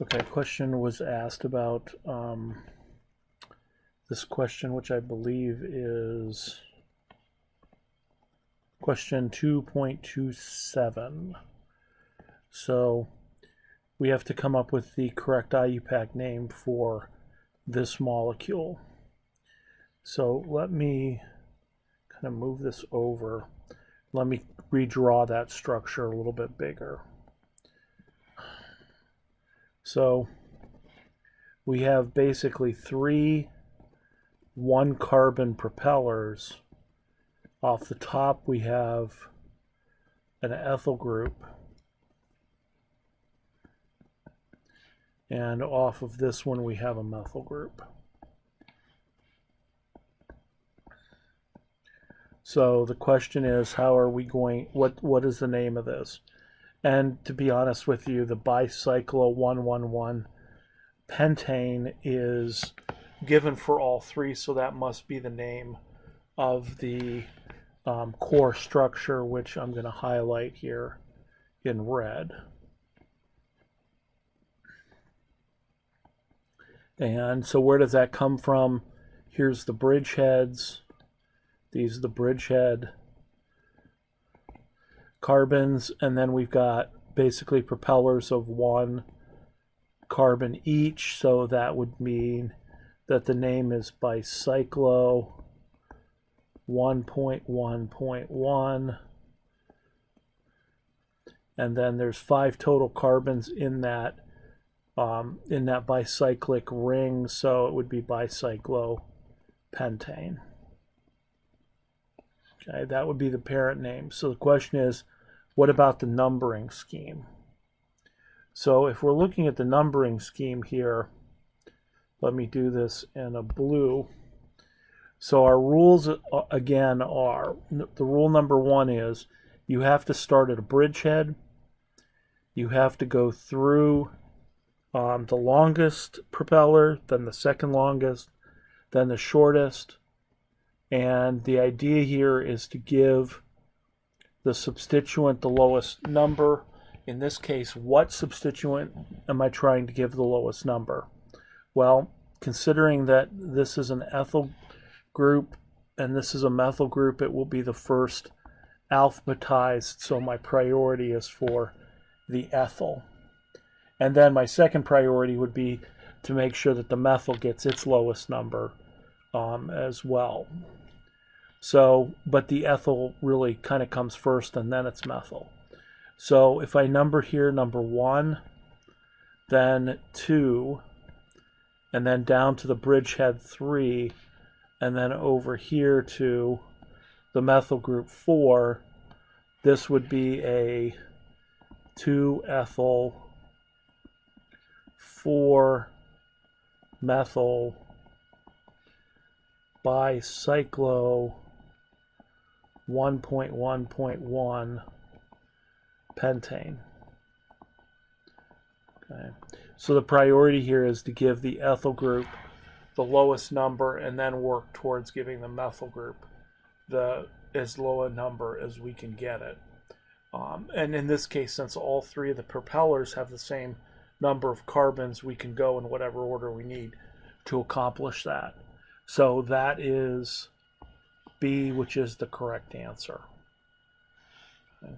Okay, question was asked about this question, which I believe is question 2.27. So we have to come up with the correct IUPAC name for this molecule. So let me kind of move this over. Let me redraw that structure a little bit bigger. So we have basically 3 1-carbon propellers. Off the top we have an ethyl group, and off of this one we have a methyl group. So the question is, how are we going, what is the name of this? And to be honest with you, the bicyclo 111 pentane is given for all 3, so that must be the name of the core structure, which I'm going to highlight here in red. And so where does that come from? Here's the bridgeheads. These are the bridgehead carbons, and then we've got basically propellers of 1 carbon each, so that would mean that the name is bicyclo 1.1.1, and then there's 5 total carbons in that bicyclic ring, so it would be bicyclopentane. Okay, that would be the parent name. So the question is, what about the numbering scheme? So if we're looking at the numbering scheme here, let me do this in a blue. So our rules again are, the rule number 1 is you have to start at a bridgehead. You have to go through the longest propeller, then the second longest, then the shortest. And the idea here is to give the substituent the lowest number. In this case, what substituent am I trying to give the lowest number? Well, considering that this is an ethyl group and this is a methyl group, it will be the first alphabetized, so my priority is for the ethyl. And then my second priority would be to make sure that the methyl gets its lowest number as well. So, but the ethyl really kind of comes first and then it's methyl. So if I number here number 1, then 2, and then down to the bridgehead 3, and then over here to the methyl group 4, this would be a 2-ethyl 4-methyl bicyclo 1.1.1 pentane. Okay. So the priority here is to give the ethyl group the lowest number and then work towards giving the methyl group as low a number as we can get it. And in this case, since all 3 of the propellers have the same number of carbons, we can go in whatever order we need to accomplish that. So that is B, which is the correct answer. Okay.